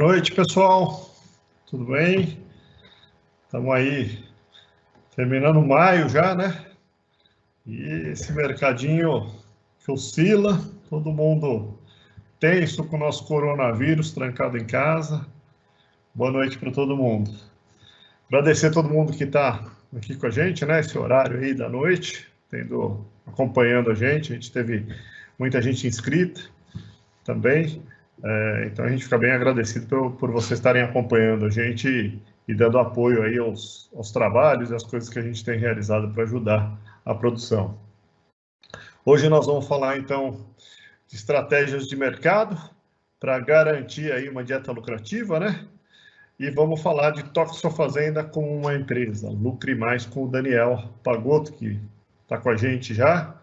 noite, pessoal. Tudo bem? Estamos aí terminando maio já, né? E esse mercadinho que oscila, todo mundo tenso com o nosso coronavírus, trancado em casa. Boa noite para todo mundo. Agradecer a todo mundo que está aqui com a gente, né? Esse horário aí da noite, acompanhando a gente teve muita gente inscrita também. Então a gente fica bem agradecido por vocês estarem acompanhando a gente e dando apoio aí aos trabalhos e às coisas que a gente tem realizado para ajudar a produção. Hoje nós vamos falar então de estratégias de mercado para garantir aí uma dieta lucrativa, né? E vamos falar de toque sua fazenda com uma empresa, Lucre Mais, com o Daniel Pagotto, que está com a gente já.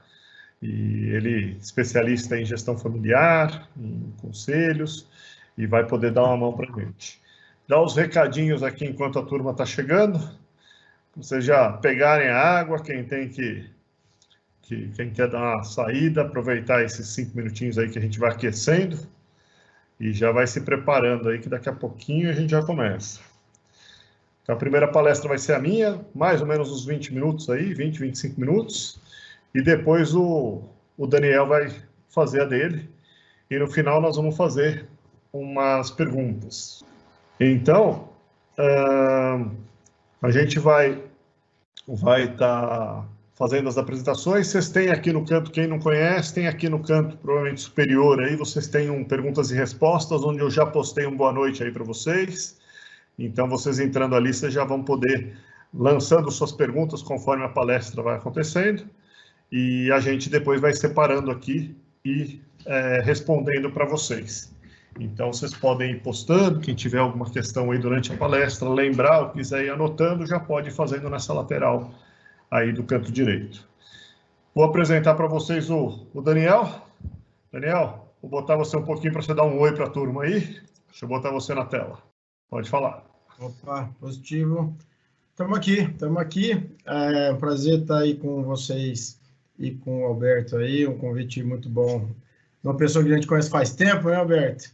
E ele é especialista em gestão familiar, em conselhos, e vai poder dar uma mão para a gente. Dá os recadinhos aqui enquanto a turma está chegando. Vocês já pegarem a água, quem quer dar uma saída, aproveitar esses 5 minutinhos aí que a gente vai aquecendo e já vai se preparando aí, que daqui a pouquinho a gente já começa. Então, a primeira palestra vai ser a minha, mais ou menos uns 20 minutos aí, 20, 25 minutos. E depois o Daniel vai fazer a dele. E no final nós vamos fazer umas perguntas. Então, a gente vai estar fazendo as apresentações. Vocês têm aqui no canto, quem não conhece, tem aqui no canto, provavelmente superior, aí vocês têm perguntas e respostas, onde eu já postei boa noite aí para vocês. Então, vocês entrando ali, vocês já vão poder lançando suas perguntas conforme a palestra vai acontecendo. E a gente depois vai separando aqui e respondendo para vocês. Então, vocês podem ir postando, quem tiver alguma questão aí durante a palestra, lembrar ou quiser ir anotando, já pode ir fazendo nessa lateral aí do canto direito. Vou apresentar para vocês o Daniel. Daniel, vou botar você um pouquinho para você dar um oi para a turma aí. Deixa eu botar você na tela. Pode falar. Opa, positivo. Estamos aqui. É um prazer estar aí com vocês e com o Alberto aí, um convite muito bom. Uma pessoa que a gente conhece faz tempo, né, Alberto?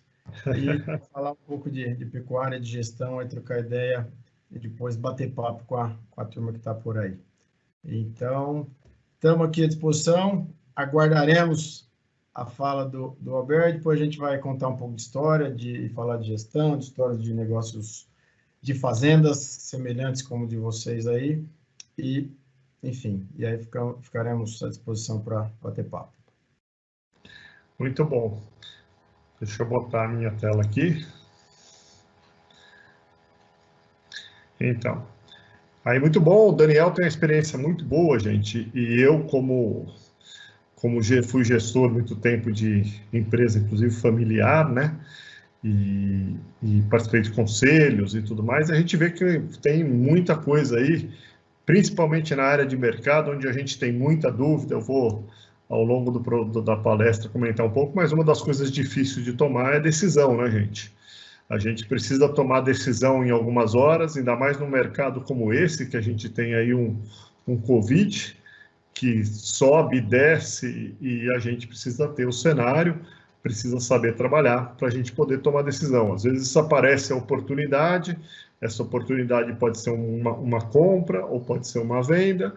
E falar um pouco de pecuária, de gestão, aí trocar ideia e depois bater papo com a turma que está por aí. Então, estamos aqui à disposição, aguardaremos a fala do Alberto, depois a gente vai contar um pouco de história, falar de gestão, de história de negócios de fazendas semelhantes como de vocês aí, e, enfim, e aí ficaremos à disposição para bater papo. Muito bom. Deixa eu botar a minha tela aqui. Então, aí muito bom, o Daniel tem uma experiência muito boa, gente, e eu como fui gestor muito tempo de empresa, inclusive familiar, né, e participei de conselhos e tudo mais, a gente vê que tem muita coisa aí, principalmente na área de mercado, onde a gente tem muita dúvida. Eu vou, ao longo da palestra, comentar um pouco, mas uma das coisas difíceis de tomar é decisão, né, gente? A gente precisa tomar decisão em algumas horas, ainda mais num mercado como esse, que a gente tem aí um Covid, que sobe e desce, e a gente precisa ter o cenário, precisa saber trabalhar para a gente poder tomar decisão. Às vezes aparece a oportunidade, essa oportunidade pode ser uma compra ou pode ser uma venda,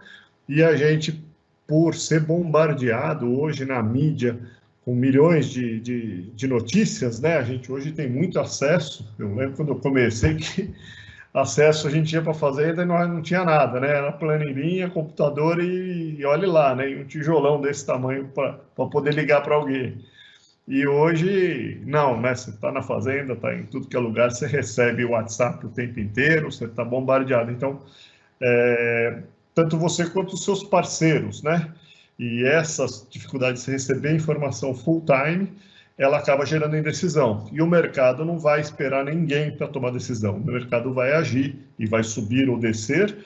e a gente, por ser bombardeado hoje na mídia com milhões de notícias, né? A gente hoje tem muito acesso. Eu lembro quando eu comecei que acesso a gente ia para a fazenda e não tinha nada, né? Era planilhinha, computador e olhe lá, né? E um tijolão desse tamanho para poder ligar para alguém. E hoje, não, né? Você está na fazenda, está em tudo que é lugar, você recebe o WhatsApp o tempo inteiro, você está bombardeado. Então, tanto você quanto os seus parceiros, né? E essas dificuldades de receber informação full time, ela acaba gerando indecisão. E o mercado não vai esperar ninguém para tomar decisão. O mercado vai agir e vai subir ou descer,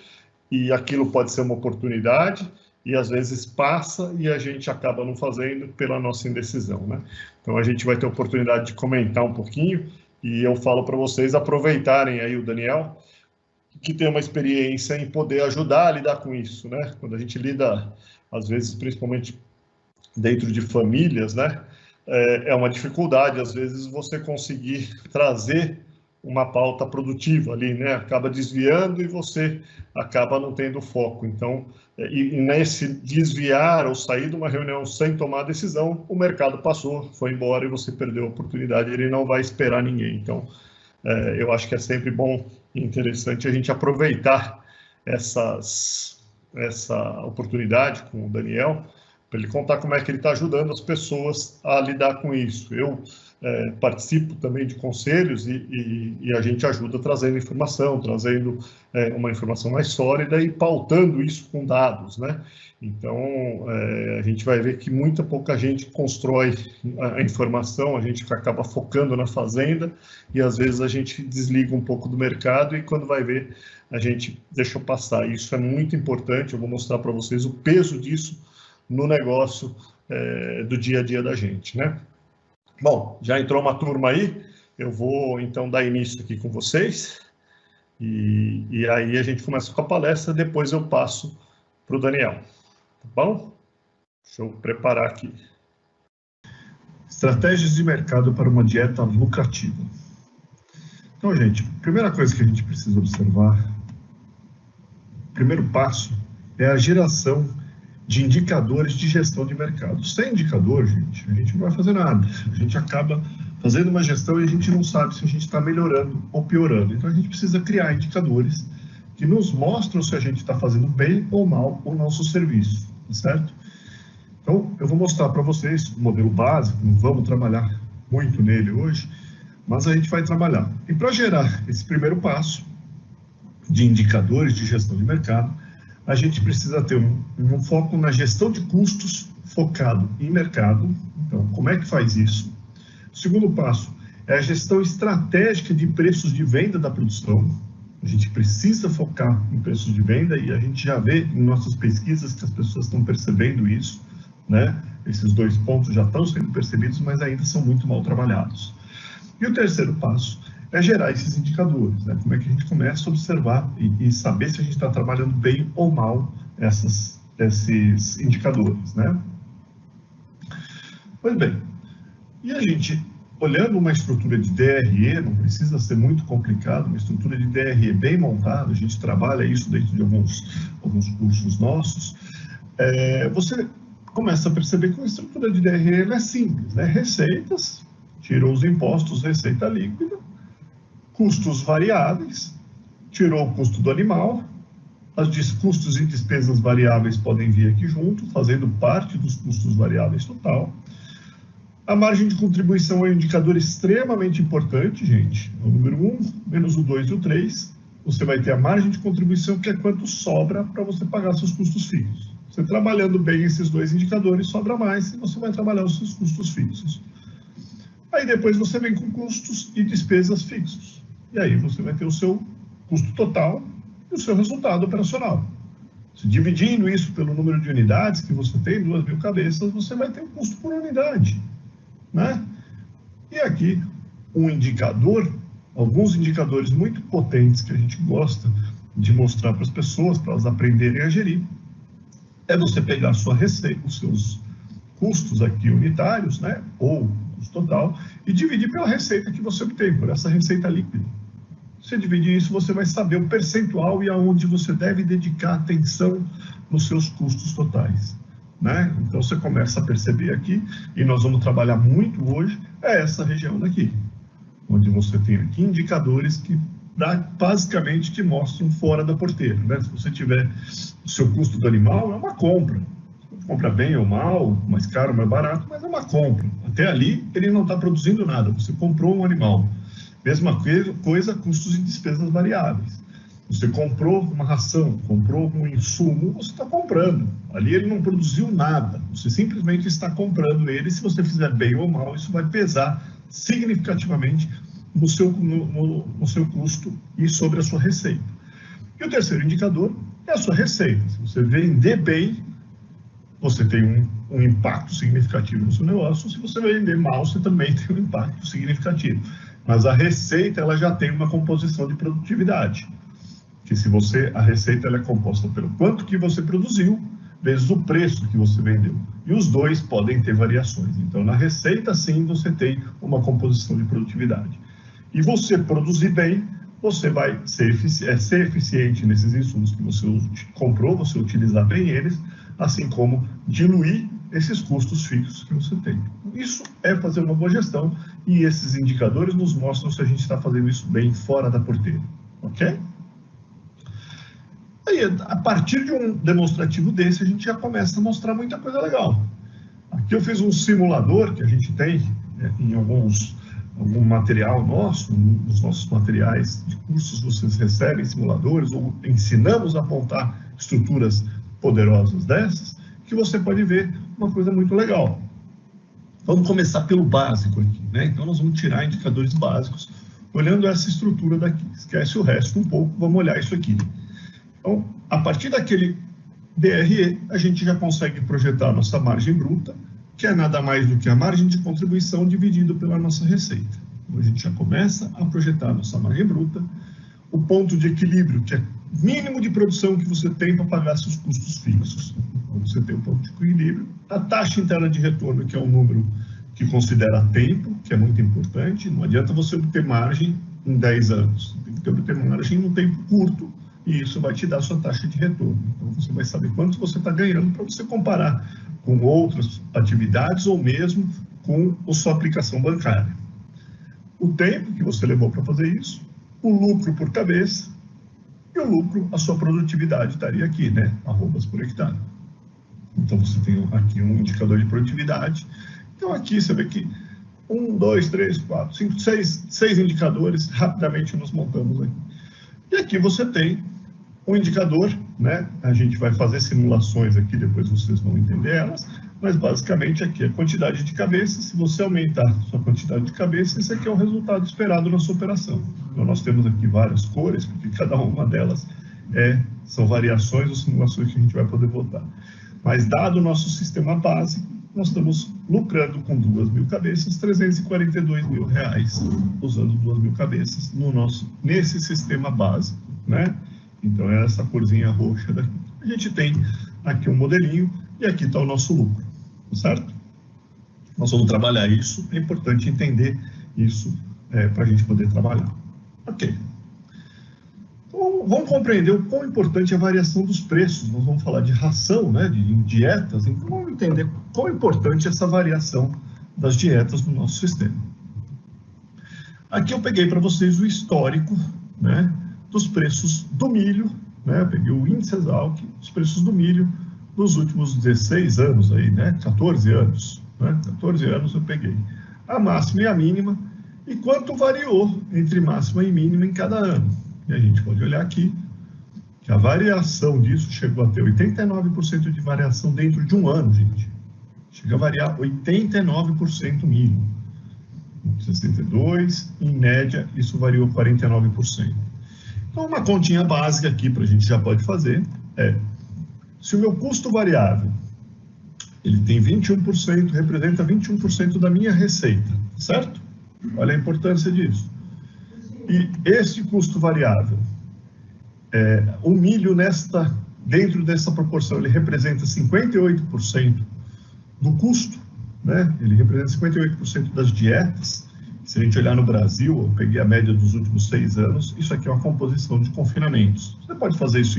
e aquilo pode ser uma oportunidade, e às vezes passa e a gente acaba não fazendo pela nossa indecisão, né? Então a gente vai ter a oportunidade de comentar um pouquinho, e eu falo para vocês aproveitarem aí o Daniel, que tem uma experiência em poder ajudar a lidar com isso, né? Quando a gente lida, às vezes, principalmente dentro de famílias, né? É uma dificuldade, às vezes, você conseguir trazer uma pauta produtiva ali, né? Acaba desviando e você acaba não tendo foco. Então, e nesse desviar ou sair de uma reunião sem tomar decisão, o mercado passou, foi embora e você perdeu a oportunidade, ele não vai esperar ninguém. Então, eu acho que é sempre bom e interessante a gente aproveitar essa oportunidade com o Daniel, para ele contar como é que ele está ajudando as pessoas a lidar com isso. Eu participo também de conselhos e a gente ajuda trazendo informação, trazendo uma informação mais sólida e pautando isso com dados, né? Então, a gente vai ver que pouca gente constrói a informação, a gente acaba focando na fazenda e às vezes a gente desliga um pouco do mercado e quando vai ver, a gente deixa passar. Isso é muito importante, eu vou mostrar para vocês o peso disso no negócio do dia a dia da gente, né? Bom, já entrou uma turma aí, eu vou então dar início aqui com vocês e aí a gente começa com a palestra, depois eu passo para o Daniel, tá bom? Deixa eu preparar aqui. Estratégias de mercado para uma dieta lucrativa. Então, gente, a primeira coisa que a gente precisa observar, o primeiro passo é a geração de indicadores de gestão de mercado. Sem indicador, gente, a gente não vai fazer nada. A gente acaba fazendo uma gestão e a gente não sabe se a gente está melhorando ou piorando. Então, a gente precisa criar indicadores que nos mostram se a gente está fazendo bem ou mal o nosso serviço, certo? Então, eu vou mostrar para vocês o modelo básico, não vamos trabalhar muito nele hoje, mas a gente vai trabalhar. E para gerar esse primeiro passo de indicadores de gestão de mercado, a gente precisa ter um foco na gestão de custos focado em mercado. Então, como é que faz isso? O segundo passo é a gestão estratégica de preços de venda da produção. A gente precisa focar em preços de venda e a gente já vê em nossas pesquisas que as pessoas estão percebendo isso, né? Esses dois pontos já estão sendo percebidos, mas ainda são muito mal trabalhados. E o terceiro passo é gerar esses indicadores, né? Como é que a gente começa a observar e saber se a gente está trabalhando bem ou mal esses indicadores, né? Pois bem, e a gente, olhando uma estrutura de DRE, não precisa ser muito complicado, uma estrutura de DRE bem montada, a gente trabalha isso dentro de alguns cursos nossos, você começa a perceber que uma estrutura de DRE é simples, né? Receitas, tirou os impostos, receita líquida, custos variáveis, tirou o custo do animal, os custos e despesas variáveis podem vir aqui junto, fazendo parte dos custos variáveis total. A margem de contribuição é um indicador extremamente importante, gente. O número 1, menos o 2 e o 3, você vai ter a margem de contribuição, que é quanto sobra para você pagar seus custos fixos. Você trabalhando bem esses dois indicadores, sobra mais e você vai trabalhar os seus custos fixos. Aí depois você vem com custos e despesas fixos. E aí você vai ter o seu custo total e o seu resultado operacional. Se dividindo isso pelo número de unidades que você tem, 2.000 cabeças, você vai ter um custo por unidade, né? E aqui um indicador, alguns indicadores muito potentes que a gente gosta de mostrar para as pessoas, para elas aprenderem a gerir, é você pegar a sua receita, os seus custos aqui unitários, né, ou custo total, e dividir pela receita que você obtém, por essa receita líquida. Se você dividir isso, você vai saber o percentual e aonde você deve dedicar atenção nos seus custos totais, né? Então, você começa a perceber aqui, e nós vamos trabalhar muito hoje, essa região daqui, onde você tem aqui indicadores que basicamente te mostram fora da porteira, né? Se você tiver o seu custo do animal, é uma compra. Compra bem ou mal, mais caro ou mais barato, mas é uma compra. Até ali, ele não está produzindo nada, você comprou um animal. Mesma coisa, custos e despesas variáveis. Você comprou uma ração, comprou um insumo, você está comprando. Ali ele não produziu nada, você simplesmente está comprando ele. Se você fizer bem ou mal, isso vai pesar significativamente no seu custo e sobre a sua receita. E o terceiro indicador é a sua receita. Se você vender bem, você tem um impacto significativo no seu negócio. Se você vender mal, você também tem um impacto significativo. Mas a receita, ela já tem uma composição de produtividade. Que a receita ela é composta pelo quanto que você produziu, vezes o preço que você vendeu. E os dois podem ter variações. Então, na receita, sim, você tem uma composição de produtividade. e você produzir bem, você vai ser eficiente nesses insumos que você comprou, você utilizar bem eles, assim como diluir esses custos fixos que você tem. Isso é fazer uma boa gestão, e esses indicadores nos mostram se a gente está fazendo isso bem fora da porteira, ok? Aí, a partir de um demonstrativo desse, a gente já começa a mostrar muita coisa legal. Aqui eu fiz um simulador que a gente tem em algum material nosso, nos nossos materiais de cursos, vocês recebem simuladores ou ensinamos a montar estruturas poderosas dessas, que você pode ver uma coisa muito legal. Vamos começar pelo básico aqui, né? Então nós vamos tirar indicadores básicos, olhando essa estrutura daqui. Esquece o resto um pouco, vamos olhar isso aqui. Então, a partir daquele DRE, a gente já consegue projetar a nossa margem bruta, que é nada mais do que a margem de contribuição dividido pela nossa receita. Então, a gente já começa a projetar a nossa margem bruta, o ponto de equilíbrio, que é o mínimo de produção que você tem para pagar seus custos fixos. Então, você tem o ponto de equilíbrio, a taxa interna de retorno, que é um número que considera tempo, que é muito importante. Não adianta você obter margem em 10 anos, tem que obter margem num tempo curto, e isso vai te dar a sua taxa de retorno. Então, você vai saber quanto você está ganhando para você comparar com outras atividades ou mesmo com a sua aplicação bancária. O tempo que você levou para fazer isso, o lucro por cabeça e o lucro, a sua produtividade estaria aqui, né? Arrobas por hectare. Então, você tem aqui um indicador de produtividade. Então, aqui você vê que 1, 2, 3, 4, 5, 6 indicadores, rapidamente nos montamos aqui. E aqui você tem um indicador, né? A gente vai fazer simulações aqui, depois vocês vão entender elas, mas basicamente aqui a quantidade de cabeças. Se você aumentar a sua quantidade de cabeças, esse aqui é o resultado esperado na sua operação. Então nós temos aqui várias cores, porque cada uma delas são variações ou simulações que a gente vai poder botar. Mas dado o nosso sistema básico, nós estamos lucrando com 2.000 cabeças, R$342 mil, usando 2.000 cabeças nesse sistema básico, né? Então, é essa corzinha roxa daqui. A gente tem aqui um modelinho e aqui está o nosso lucro, certo? Nós vamos trabalhar isso, é importante entender isso para a gente poder trabalhar. Ok. Então, vamos compreender o quão importante é a variação dos preços. Nós vamos falar de ração, né, de dietas, então vamos entender quão importante é essa variação das dietas no nosso sistema. Aqui eu peguei para vocês o histórico, né, dos preços do milho, né? Eu peguei o índice Exalc, os preços do milho nos últimos 16 anos aí, né? 14 anos, né? 14 anos eu peguei a máxima e a mínima e quanto variou entre máxima e mínima em cada ano. E a gente pode olhar aqui que a variação disso chegou a ter 89% de variação dentro de um ano, gente. Chega a variar 89% mínimo. 62, em média, isso variou 49%. Então, uma continha básica aqui para a gente já pode fazer se o meu custo variável, ele tem 21%, representa 21% da minha receita, certo? Olha a importância disso. E esse custo variável, o milho dentro dessa proporção, ele representa 58% do custo, né? Ele representa 58% das dietas. Se a gente olhar no Brasil, eu peguei a média dos últimos 6 anos, isso aqui é uma composição de confinamentos. Você pode fazer isso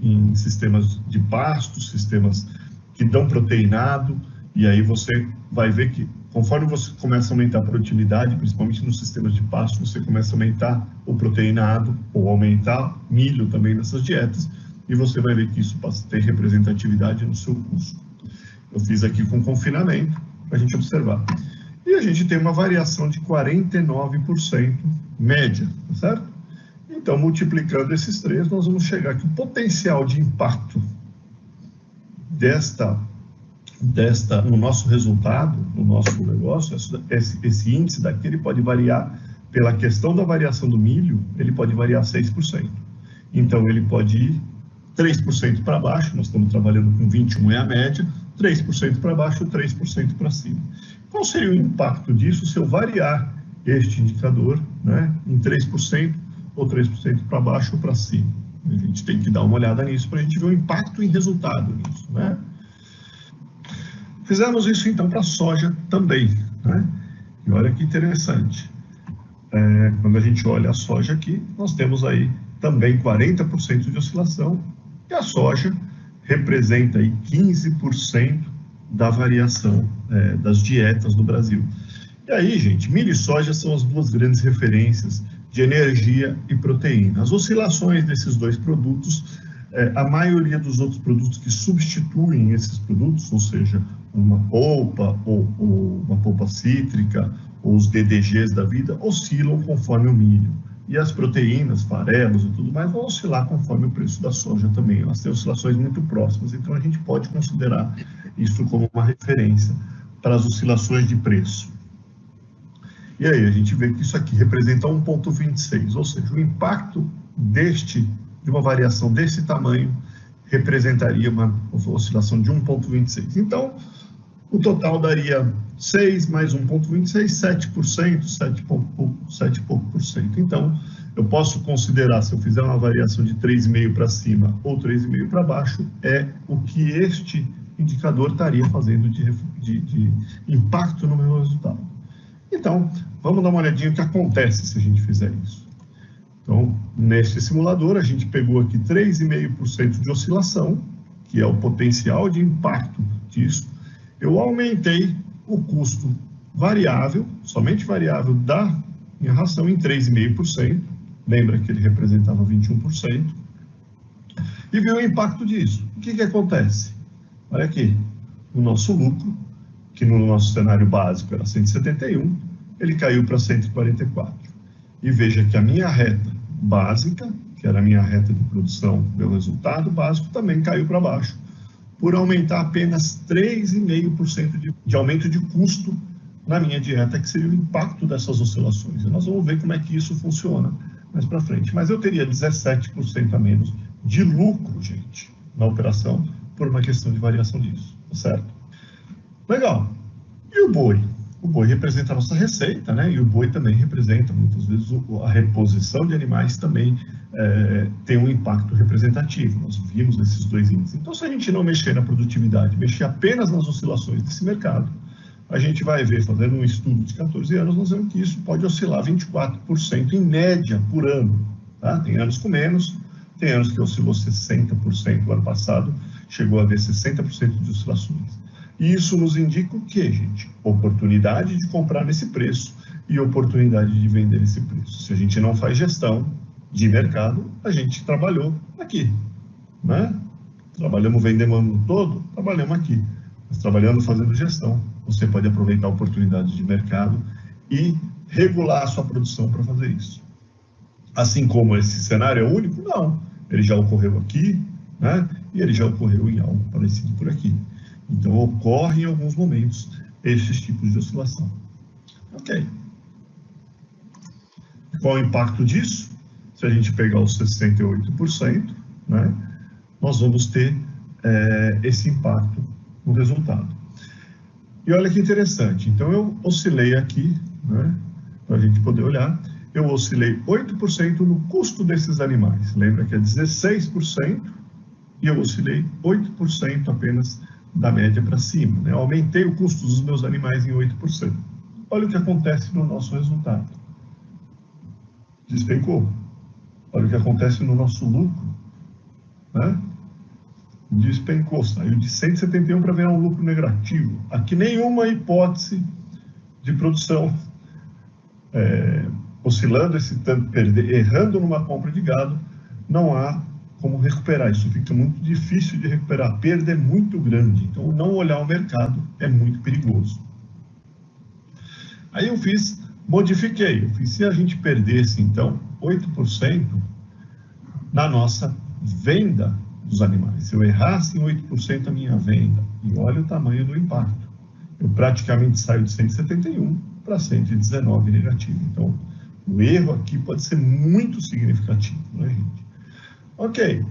em sistemas de pasto, sistemas que dão proteinado, e aí você vai ver que conforme você começa a aumentar a produtividade, principalmente nos sistemas de pasto, você começa a aumentar o proteinado, ou aumentar milho também nessas dietas, e você vai ver que isso passa a ter representatividade no seu custo. Eu fiz aqui com confinamento, para a gente observar. E a gente tem uma variação de 49% média, certo? Então, multiplicando esses três, nós vamos chegar que o potencial de impacto no nosso resultado, no nosso negócio, esse índice daqui, ele pode variar, pela questão da variação do milho, ele pode variar 6%. Então, ele pode ir 3% para baixo, nós estamos trabalhando com 21, é a média, 3% para baixo, 3% para cima. Qual seria o impacto disso se eu variar este indicador, né, em 3% ou 3% para baixo ou para cima? A gente tem que dar uma olhada nisso para a gente ver o impacto em resultado nisso, né? Fizemos isso então para a soja também, né? E olha que interessante. quando a gente olha a soja aqui, nós temos aí também 40% de oscilação, e a soja representa aí 15% da variação das dietas do Brasil. E aí, gente, milho e soja são as duas grandes referências de energia e proteína. As oscilações desses dois produtos, a maioria dos outros produtos que substituem esses produtos, ou seja, uma polpa ou uma polpa cítrica, ou os DDGs da vida, oscilam conforme o milho. E as proteínas, farelos e tudo mais, vão oscilar conforme o preço da soja também. Elas têm oscilações muito próximas, então a gente pode considerar isso como uma referência para as oscilações de preço. E aí a gente vê que isso aqui representa 1,26, ou seja, o impacto de uma variação desse tamanho representaria uma oscilação de 1,26. Então, o total daria 6 mais 1,26, 7%, 7 e pouco por cento. Então, eu posso considerar, se eu fizer uma variação de 3,5 para cima ou 3,5 para baixo, é o que este indicador estaria fazendo de impacto no meu resultado. Então, vamos dar uma olhadinha no que acontece se a gente fizer isso. Então, neste simulador, a gente pegou aqui 3,5% de oscilação, que é o potencial de impacto disso. Eu aumentei o custo variável, somente variável da minha ração, em 3,5%. Lembra que ele representava 21%. E vi o impacto disso. O que acontece? Olha aqui, o nosso lucro, que no nosso cenário básico era 171, ele caiu para 144. E veja que a minha reta básica, que era a minha reta de produção, meu resultado básico, também caiu para baixo, por aumentar apenas 3,5% de aumento de custo na minha dieta, que seria o impacto dessas oscilações. E nós vamos ver como é que isso funciona mais para frente. Mas eu teria 17% a menos de lucro, gente, na operação, por uma questão de variação disso, tá certo? Legal. E o boi? O boi representa a nossa receita, né? E o boi também representa, muitas vezes, a reposição de animais também tem um impacto representativo. Nós vimos esses dois índices. Então, se a gente não mexer na produtividade, mexer apenas nas oscilações desse mercado, a gente vai ver, fazendo um estudo de 14 anos, nós vemos que isso pode oscilar 24% em média por ano. Tá? Tem anos com menos, tem anos que oscilou 60%. O ano passado chegou a haver 60% de oscilações. E isso nos indica o quê, gente? Oportunidade de comprar nesse preço e oportunidade de vender nesse preço. Se a gente não faz gestão de mercado, a gente trabalhou aqui, né? Trabalhamos vendendo o ano todo, trabalhamos aqui. Mas trabalhando fazendo gestão, você pode aproveitar oportunidades de mercado e regular a sua produção para fazer isso. Assim como esse cenário é único, não. Ele já ocorreu aqui, né? E ele já ocorreu em algo parecido por aqui. Então, ocorre em alguns momentos esses tipos de oscilação. Ok. Qual é o impacto disso? Se a gente pegar os 68%, né, nós vamos ter esse impacto no resultado. E olha que interessante. Então, eu oscilei aqui, né, para a gente poder olhar, eu oscilei 8% no custo desses animais. Lembra que é 16%, e eu oscilei 8% apenas da média para cima, né? Eu aumentei o custo dos meus animais em 8%. Olha o que acontece no nosso resultado. Despencou. Olha o que acontece no nosso lucro, né? Despencou, saiu de 171 para virar um lucro negativo. Aqui nenhuma hipótese de produção oscilando esse tanto, errando numa compra de gado, não há como recuperar. Isso fica muito difícil de recuperar. A perda é muito grande. Então, não olhar o mercado é muito perigoso. Aí eu modifiquei. Se a gente perdesse, então, 8% na nossa venda dos animais. Se eu errasse em 8% a minha venda, e olha o tamanho do impacto. Eu praticamente saio de 171 para 119 negativo. Então, o erro aqui pode ser muito significativo, né, gente? Ok.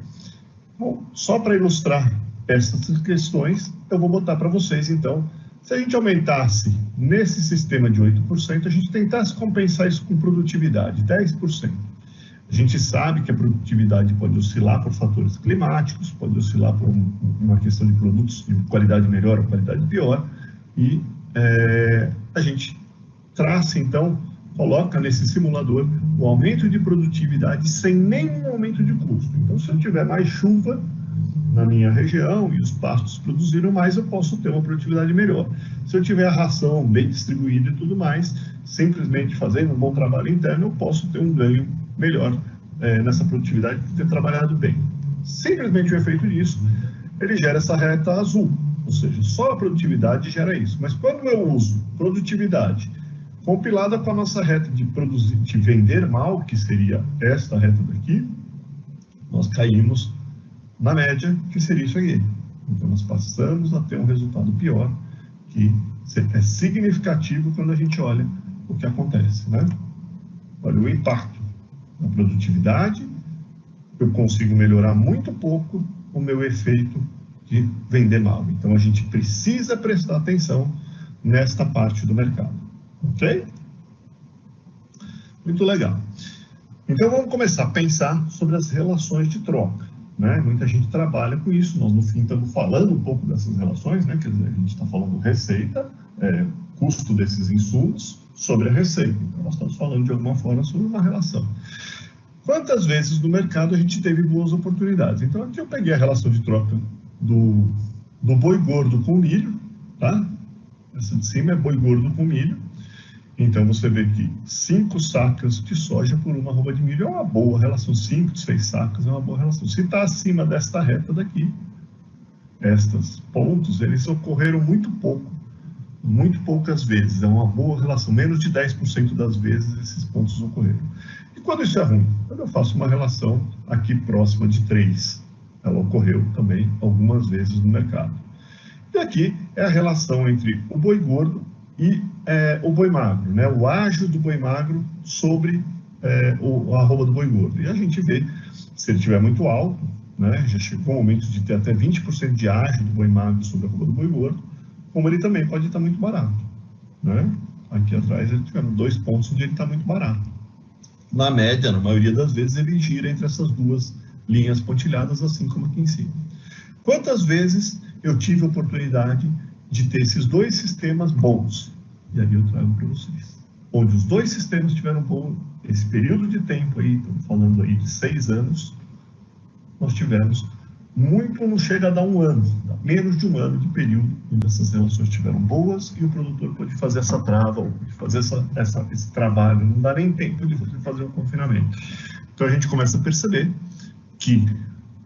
Bom, só para ilustrar essas questões, eu vou botar para vocês, então, se a gente aumentasse nesse sistema de 8%, a gente tentasse compensar isso com produtividade, 10%. A gente sabe que a produtividade pode oscilar por fatores climáticos, pode oscilar por uma questão de produtos de qualidade melhor ou qualidade pior, e a gente traça, então, coloca nesse simulador o aumento de produtividade sem nenhum aumento de custo. Então, se eu tiver mais chuva na minha região e os pastos produziram mais, eu posso ter uma produtividade melhor. Se eu tiver a ração bem distribuída e tudo mais, simplesmente fazendo um bom trabalho interno, eu posso ter um ganho melhor nessa produtividade por ter trabalhado bem. Simplesmente o efeito disso, ele gera essa reta azul, ou seja, só a produtividade gera isso. Mas quando eu uso produtividade compilada com a nossa reta de produzir, de vender mal, que seria esta reta daqui, nós caímos na média, que seria isso aqui. Então, nós passamos a ter um resultado pior, que é significativo quando a gente olha o que acontece, né? Olha o impacto na produtividade, eu consigo melhorar muito pouco o meu efeito de vender mal. Então, a gente precisa prestar atenção nesta parte do mercado, ok? Muito legal. Então, vamos começar a pensar sobre as relações de troca, né? Muita gente trabalha com isso, nós no fim estamos falando um pouco dessas relações, né? Quer dizer, a gente está falando receita, custo desses insumos sobre a receita. Então, nós estamos falando de alguma forma sobre uma relação. Quantas vezes no mercado a gente teve boas oportunidades? Então, aqui eu peguei a relação de troca do boi gordo com milho, tá? Essa de cima é boi gordo com milho. Então, você vê que 5 sacas de soja por uma arroba de milho é uma boa relação. 5, 6 sacas é uma boa relação. Se está acima desta reta daqui, estes pontos, eles ocorreram muito poucas vezes. É uma boa relação. Menos de 10% das vezes esses pontos ocorreram. E quando isso é ruim? Quando eu faço uma relação aqui próxima de 3. Ela ocorreu também algumas vezes no mercado. E aqui é a relação entre o boi gordo e o boi magro, né? O ágio do boi magro sobre a arroba do boi gordo. E a gente vê, se ele estiver muito alto, né? Já chegou o momento de ter até 20% de ágio do boi magro sobre a arroba do boi gordo, como ele também pode estar muito barato, né? Aqui atrás ele tivemos 2 pontos onde ele está muito barato. Na média, na maioria das vezes, ele gira entre essas duas linhas pontilhadas, assim como aqui em cima. Quantas vezes eu tive a oportunidade de ter esses 2 sistemas bons? E aí eu trago para vocês. Onde os 2 sistemas tiveram bom, esse período de tempo aí, estamos falando aí de 6 anos, nós tivemos muito, não chega a dar 1 ano, dá menos de 1 ano de período onde essas relações estiveram boas e o produtor pode fazer essa trava, ou pode fazer esse trabalho, não dá nem tempo de você fazer o confinamento. Então a gente começa a perceber que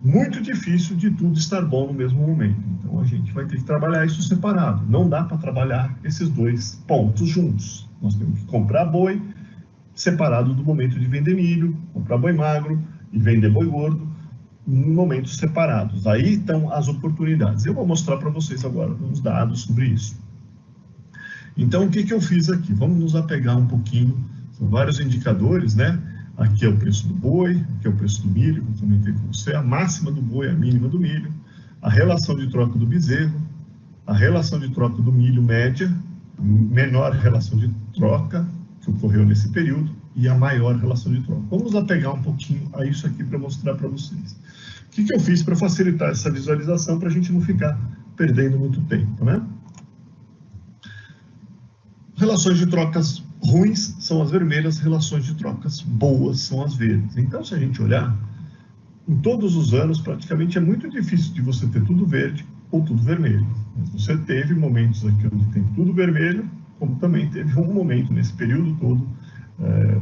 muito difícil de tudo estar bom no mesmo momento. Então a gente vai ter que trabalhar isso separado. Não dá para trabalhar esses 2 pontos juntos. Nós temos que comprar boi separado do momento de vender milho, comprar boi magro e vender boi gordo em momentos separados. Aí estão as oportunidades. Eu vou mostrar para vocês agora uns dados sobre isso. Então o que eu fiz aqui? Vamos nos apegar um pouquinho. São vários indicadores, né? Aqui é o preço do boi, aqui é o preço do milho, como comentei com você, a máxima do boi, a mínima do milho, a relação de troca do bezerro, a relação de troca do milho média, a menor relação de troca que ocorreu nesse período e a maior relação de troca. Vamos apegar um pouquinho a isso aqui para mostrar para vocês. O que eu fiz para facilitar essa visualização, para a gente não ficar perdendo muito tempo, né? Relações de trocas ruins são as vermelhas, relações de trocas boas são as verdes. Então, se a gente olhar, em todos os anos, praticamente é muito difícil de você ter tudo verde ou tudo vermelho. Mas você teve momentos aqui onde tem tudo vermelho, como também teve um momento nesse período todo,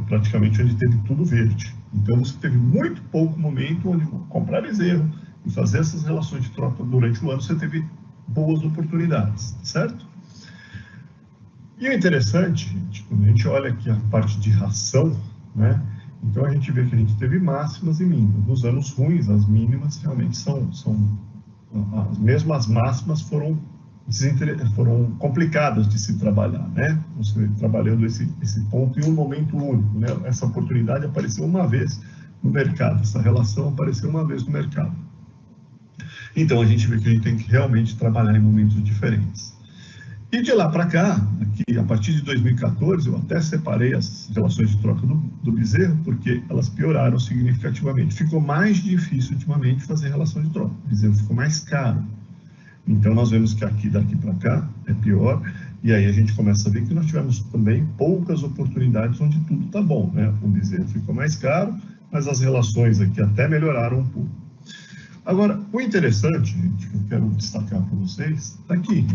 praticamente onde teve tudo verde. Então, você teve muito pouco momento onde comprar bezerro e fazer essas relações de troca durante o ano, você teve boas oportunidades, certo? E o interessante, gente, quando a gente olha aqui a parte de ração, né? Então a gente vê que a gente teve máximas e mínimas. Nos anos ruins, as mínimas realmente mesmo as máximas foram complicadas de se trabalhar, né? Você trabalhando esse ponto em um momento único, né? Essa oportunidade apareceu uma vez no mercado, essa relação apareceu uma vez no mercado. Então a gente vê que a gente tem que realmente trabalhar em momentos diferentes. E de lá para cá, aqui, a partir de 2014, eu até separei as relações de troca do bezerro, porque elas pioraram significativamente. Ficou mais difícil ultimamente fazer relação de troca. O bezerro ficou mais caro. Então, nós vemos que aqui, daqui para cá, é pior. E aí a gente começa a ver que nós tivemos também poucas oportunidades onde tudo está bom, né? O bezerro ficou mais caro, mas as relações aqui até melhoraram um pouco. Agora, o interessante, gente, que eu quero destacar para vocês, está aqui,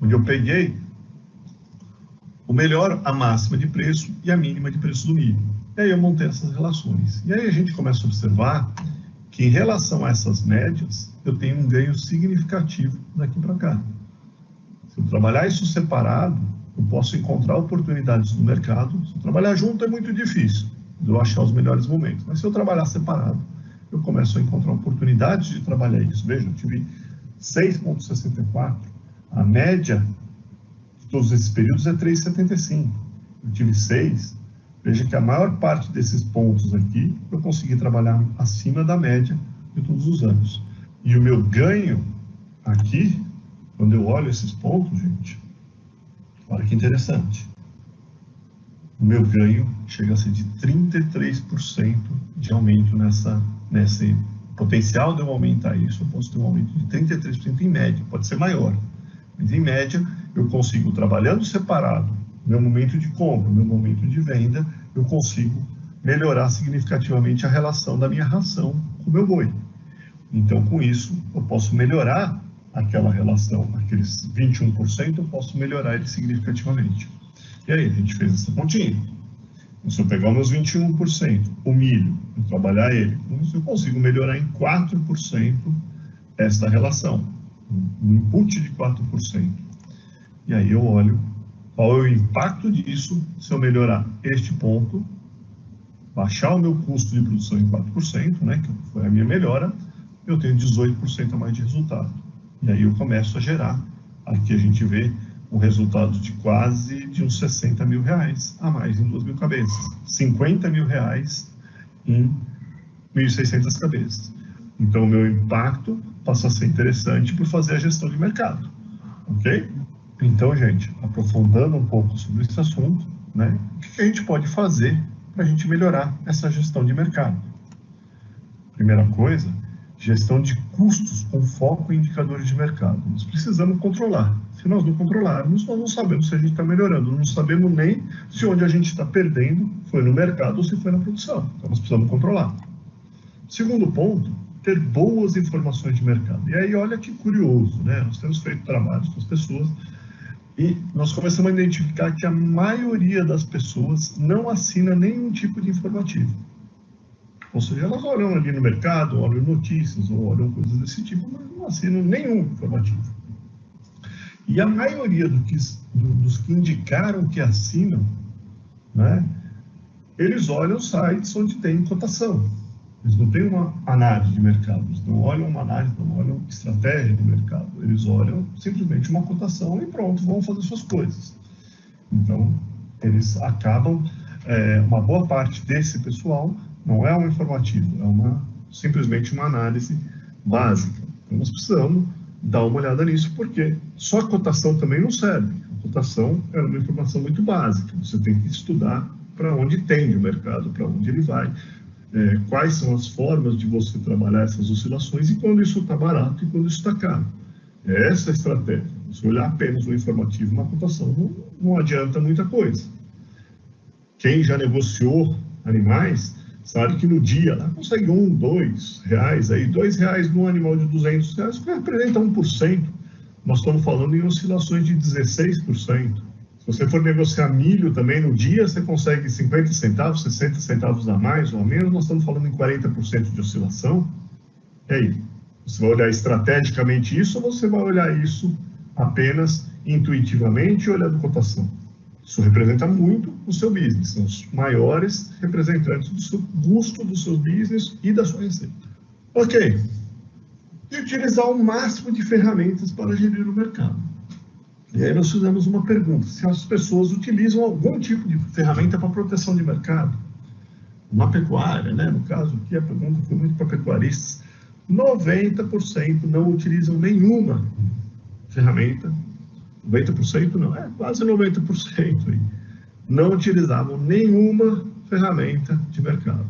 onde eu peguei o melhor, a máxima de preço e a mínima de preço do milho. E aí eu montei essas relações. E aí a gente começa a observar que em relação a essas médias, eu tenho um ganho significativo daqui para cá. Se eu trabalhar isso separado, eu posso encontrar oportunidades no mercado. Se eu trabalhar junto é muito difícil, eu achar os melhores momentos. Mas se eu trabalhar separado, eu começo a encontrar oportunidades de trabalhar isso. Veja, eu tive 6,64. A média de todos esses períodos é 3,75. Eu tive 6. Veja que a maior parte desses pontos aqui, eu consegui trabalhar acima da média de todos os anos. E o meu ganho aqui, quando eu olho esses pontos, gente, olha que interessante. O meu ganho chega a ser de 33% de aumento nesse potencial de eu aumentar isso. Eu posso ter um aumento de 33% em média, pode ser maior. Mas em média, eu consigo, trabalhando separado, meu momento de compra, meu momento de venda, eu consigo melhorar significativamente a relação da minha ração com o meu boi. Então, com isso, eu posso melhorar aquela relação, aqueles 21%, eu posso melhorar ele significativamente. E aí, a gente fez essa continha. Então, se eu pegar os meus 21%, o milho, e trabalhar ele, com isso eu consigo melhorar em 4% esta relação, um input de 4%. E aí eu olho qual é o impacto disso se eu melhorar este ponto, baixar o meu custo de produção em 4%, né, que foi a minha melhora, eu tenho 18% a mais de resultado. E aí eu começo a gerar, aqui a gente vê um resultado de quase de uns 60 mil reais a mais em 2.000 cabeças, 50 mil reais em 1.600 cabeças. Então o meu impacto passa a ser interessante por fazer a gestão de mercado, ok? Então, gente, aprofundando um pouco sobre esse assunto, né, o que a gente pode fazer para a gente melhorar essa gestão de mercado? Primeira coisa, gestão de custos com foco em indicadores de mercado. Nós precisamos controlar. Se nós não controlarmos, nós não sabemos se a gente está melhorando, não sabemos nem se onde a gente está perdendo foi no mercado ou se foi na produção. Então, nós precisamos controlar. Segundo ponto, ter boas informações de mercado. E aí, olha que curioso, né? Nós temos feito trabalhos com as pessoas e nós começamos a identificar que a maioria das pessoas não assina nenhum tipo de informativo. Ou seja, elas olham ali no mercado, olham notícias, ou olham coisas desse tipo, mas não assinam nenhum informativo. E a maioria dos que indicaram que assinam, né, eles olham sites onde tem cotação. Eles não têm uma análise de mercado, eles não olham uma análise, não olham estratégia de mercado. Eles olham simplesmente uma cotação e pronto, vão fazer suas coisas. Então, eles acabam, uma boa parte desse pessoal não é um informativo, é simplesmente uma análise básica. Então, nós precisamos dar uma olhada nisso, porque só a cotação também não serve. A cotação é uma informação muito básica, você tem que estudar para onde tende o mercado, para onde ele vai, quais são as formas de você trabalhar essas oscilações e quando isso está barato e quando isso está caro. É essa a estratégia. Se olhar apenas o informativo, uma cotação não adianta muita coisa. Quem já negociou animais sabe que no dia lá consegue R$2, aí R$2 num animal de R$200, que representa 1%. Nós estamos falando em oscilações de 16%. Se você for negociar milho também no dia, você consegue 50 centavos, 60 centavos a mais ou a menos, nós estamos falando em 40% de oscilação. E aí? Você vai olhar estrategicamente isso ou você vai olhar isso apenas intuitivamente olhando cotação? Isso representa muito o seu business, são os maiores representantes do seu custo, do seu business e da sua receita. Ok. E utilizar o máximo de ferramentas para gerir o mercado. E aí nós fizemos uma pergunta, se as pessoas utilizam algum tipo de ferramenta para proteção de mercado. Na pecuária, né? No caso aqui, a pergunta foi muito para pecuaristas. 90% não utilizam nenhuma ferramenta. 90% não, quase 90% aí, não utilizavam nenhuma ferramenta de mercado.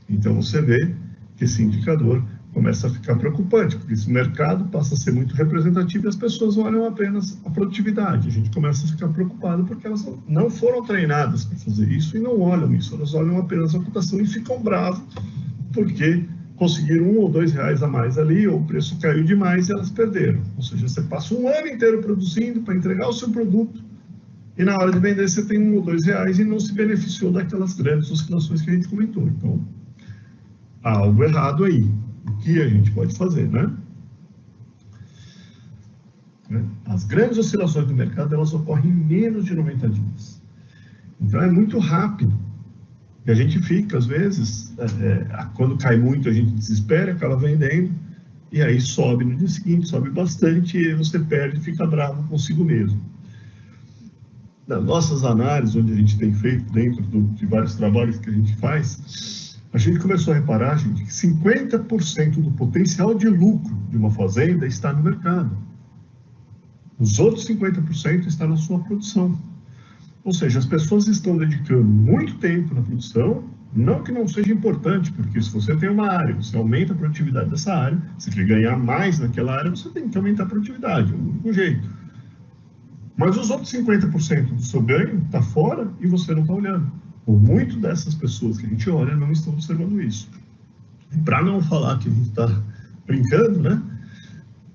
Então você vê que esse indicador começa a ficar preocupante, porque esse mercado passa a ser muito representativo e as pessoas olham apenas a produtividade. A gente começa a ficar preocupado porque elas não foram treinadas para fazer isso e não olham isso, elas olham apenas a cotação e ficam bravas porque conseguiram R$1 ou R$2 a mais ali, ou o preço caiu demais e elas perderam. Ou seja, você passa um ano inteiro produzindo para entregar o seu produto e na hora de vender você tem R$1 ou R$2 e não se beneficiou daquelas grandes oscilações que a gente comentou. Então, há algo errado aí. O que a gente pode fazer, né? As grandes oscilações do mercado, elas ocorrem em menos de 90 dias. Então, é muito rápido. E a gente fica, às vezes, quando cai muito, a gente desespera, acaba vendendo, e aí sobe no dia seguinte, sobe bastante, e aí você perde e fica bravo consigo mesmo. Nas nossas análises, onde a gente tem feito dentro de vários trabalhos que a gente faz, a gente começou a reparar, gente, que 50% do potencial de lucro de uma fazenda está no mercado. Os outros 50% está na sua produção. Ou seja, as pessoas estão dedicando muito tempo na produção, não que não seja importante, porque se você tem uma área, você aumenta a produtividade dessa área, se quer ganhar mais naquela área, você tem que aumentar a produtividade, é o único jeito. Mas os outros 50% do seu ganho está fora e você não está olhando. Por muito dessas pessoas que a gente olha não estão observando isso. E para não falar que a gente está brincando, né?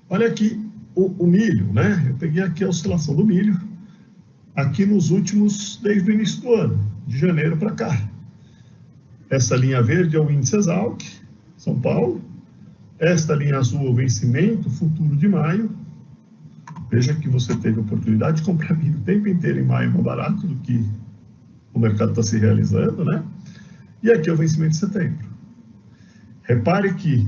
Olha aqui o milho, né? Eu peguei aqui a oscilação do milho, aqui nos últimos, desde o início do ano, de janeiro para cá. Essa linha verde é o índice Exalc, São Paulo. Esta linha azul é o vencimento futuro de maio. Veja que você teve a oportunidade de comprar milho o tempo inteiro em maio mais barato do que o mercado está se realizando, né? E aqui é o vencimento de setembro. Repare que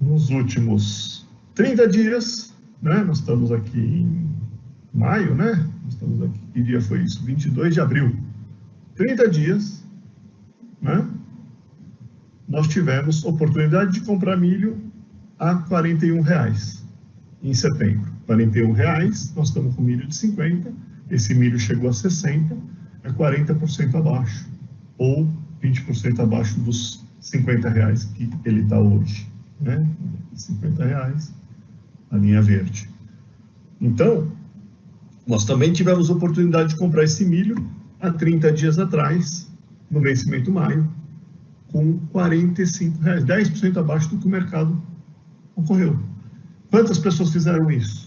nos últimos 30 dias, né? Nós estamos aqui em maio, né? Nós estamos aqui, que dia foi isso? 22 de abril. 30 dias, né? Nós tivemos oportunidade de comprar milho a R$41 em setembro. R$41, nós estamos com milho de 50, esse milho chegou a 60, é 40% abaixo, ou 20% abaixo dos R$50 que ele está hoje, né? R$50, a linha verde. Então, nós também tivemos oportunidade de comprar esse milho há 30 dias atrás, no vencimento maio, com R$45, 10% abaixo do que o mercado ocorreu. Quantas pessoas fizeram isso?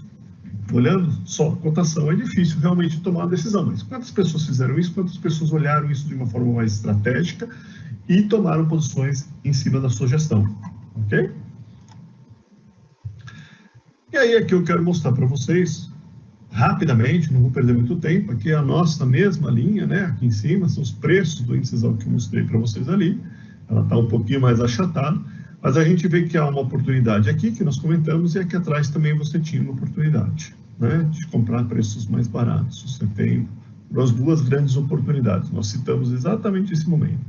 Olhando só a cotação, é difícil realmente tomar uma decisão, mas quantas pessoas fizeram isso? Quantas pessoas olharam isso de uma forma mais estratégica e tomaram posições em cima da sua gestão, ok? E aí aqui eu quero mostrar para vocês, rapidamente, não vou perder muito tempo, aqui é a nossa mesma linha, né? Aqui em cima são os preços do índice Exalc que eu mostrei para vocês ali, ela está um pouquinho mais achatada, mas a gente vê que há uma oportunidade aqui, que nós comentamos, e aqui atrás também você tinha uma oportunidade, né, de comprar preços mais baratos. Você tem as duas grandes oportunidades. Nós citamos exatamente esse momento.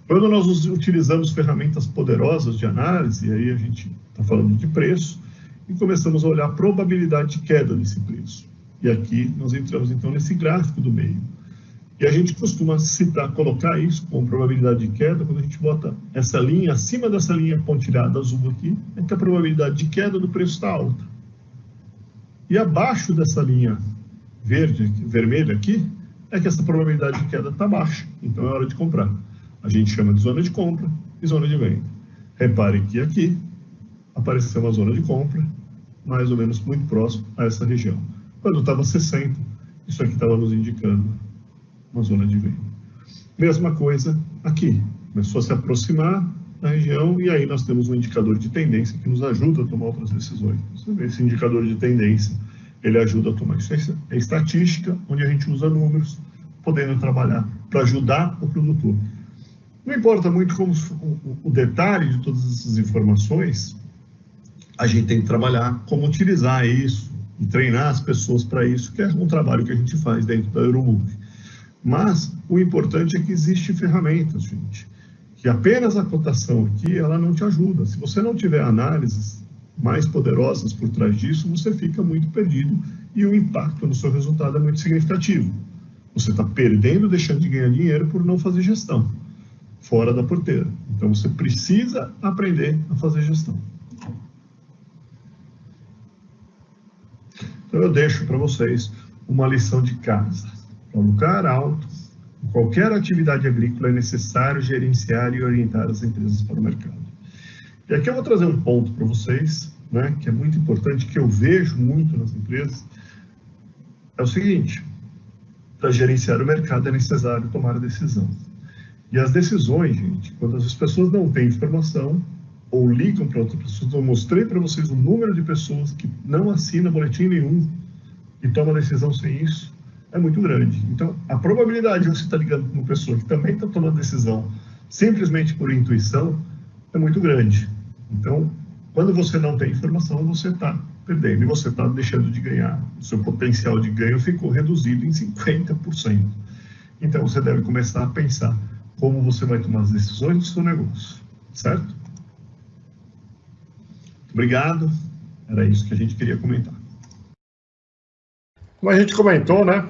Quando nós utilizamos ferramentas poderosas de análise, e aí a gente está falando de preço, e começamos a olhar a probabilidade de queda desse preço. E aqui nós entramos então nesse gráfico do meio. E a gente costuma colocar isso com probabilidade de queda, quando a gente bota essa linha, acima dessa linha pontilhada azul aqui, é que a probabilidade de queda do preço está alta. E abaixo dessa linha vermelha aqui, é que essa probabilidade de queda está baixa, então é hora de comprar. A gente chama de zona de compra e zona de venda. Repare que aqui apareceu uma zona de compra, mais ou menos muito próximo a essa região. Quando estava 60, isso aqui estava nos indicando uma zona de venda. Mesma coisa aqui, começou a se aproximar da região e aí nós temos um indicador de tendência que nos ajuda a tomar outras decisões. Você vê esse indicador de tendência, ele ajuda a tomar. Isso é estatística, onde a gente usa números, podendo trabalhar para ajudar o produtor. Não importa muito como o detalhe de todas essas informações, a gente tem que trabalhar como utilizar isso e treinar as pessoas para isso, que é um trabalho que a gente faz dentro da Euromove. Mas o importante é que existem ferramentas, gente, que apenas a cotação aqui, ela não te ajuda. Se você não tiver análises mais poderosas por trás disso, você fica muito perdido e o impacto no seu resultado é muito significativo. Você está perdendo, deixando de ganhar dinheiro por não fazer gestão. fora da porteira. Então, você precisa aprender a fazer gestão. Então, eu deixo para vocês uma lição de casa. Para lucrar alto, em qualquer atividade agrícola é necessário gerenciar e orientar as empresas para o mercado. E aqui eu vou trazer um ponto para vocês, né, que é muito importante, que eu vejo muito nas empresas. É o seguinte: para gerenciar o mercado é necessário tomar a decisão. E as decisões, gente, quando as pessoas não têm informação ou ligam para outras pessoas, eu mostrei para vocês o número de pessoas que não assinam boletim nenhum e tomam decisão sem isso, é muito grande. Então, a probabilidade de você estar ligando para uma pessoa que também está tomando decisão simplesmente por intuição é muito grande. Então, quando você não tem informação, você está perdendo e você está deixando de ganhar. O seu potencial de ganho ficou reduzido em 50%. Então, você deve começar a pensar como você vai tomar as decisões do seu negócio, certo? Obrigado. Era isso que a gente queria comentar. Como a gente comentou, né?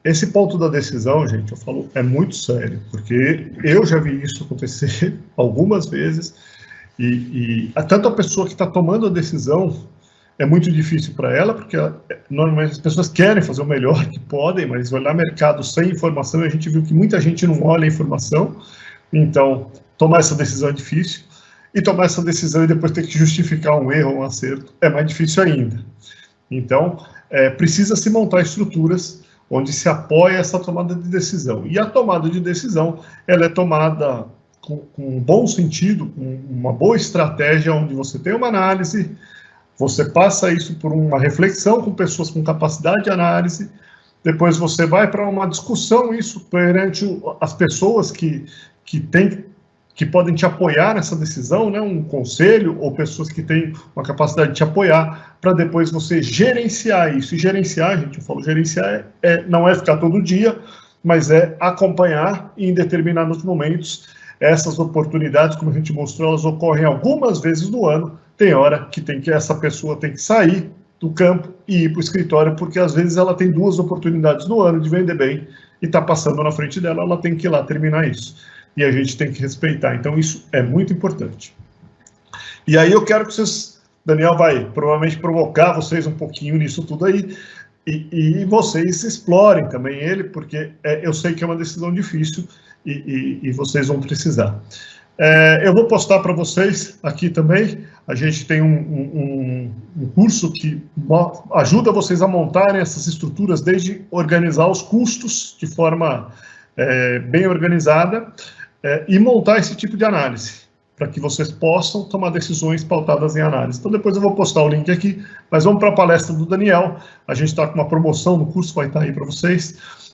Esse ponto da decisão, gente, eu falo, é muito sério, porque eu já vi isso acontecer algumas vezes, e tanto a pessoa que está tomando a decisão é muito difícil para ela, porque normalmente as pessoas querem fazer o melhor que podem, mas olhar mercado sem informação, a gente viu que muita gente não olha a informação, então tomar essa decisão é difícil, e tomar essa decisão e depois ter que justificar um erro ou um acerto é mais difícil ainda. Então, precisa se montar estruturas onde se apoia essa tomada de decisão. E a tomada de decisão, ela é tomada com um bom sentido, com uma boa estratégia, onde você tem uma análise, você passa isso por uma reflexão com pessoas com capacidade de análise, depois você vai para uma discussão isso perante as pessoas que podem te apoiar nessa decisão, né, um conselho ou pessoas que têm uma capacidade de te apoiar, para depois você gerenciar isso. E gerenciar, gente, eu falo gerenciar, não é ficar todo dia, mas é acompanhar e em determinados momentos essas oportunidades, como a gente mostrou, elas ocorrem algumas vezes no ano. Tem hora que essa pessoa tem que sair do campo e ir para o escritório, porque às vezes ela tem 2 oportunidades no ano de vender bem e está passando na frente dela, ela tem que ir lá terminar isso. E a gente tem que respeitar. Então, isso é muito importante. E aí eu quero que vocês, Daniel vai provavelmente provocar vocês um pouquinho nisso tudo aí, e vocês explorem também ele, porque eu sei que é uma decisão difícil e vocês vão precisar. Eu vou postar para vocês aqui também, a gente tem um curso que ajuda vocês a montarem essas estruturas, desde organizar os custos de forma bem organizada, e montar esse tipo de análise, para que vocês possam tomar decisões pautadas em análise. Então, depois eu vou postar o link aqui, mas vamos para a palestra do Daniel. A gente está com uma promoção no curso, vai estar aí para vocês.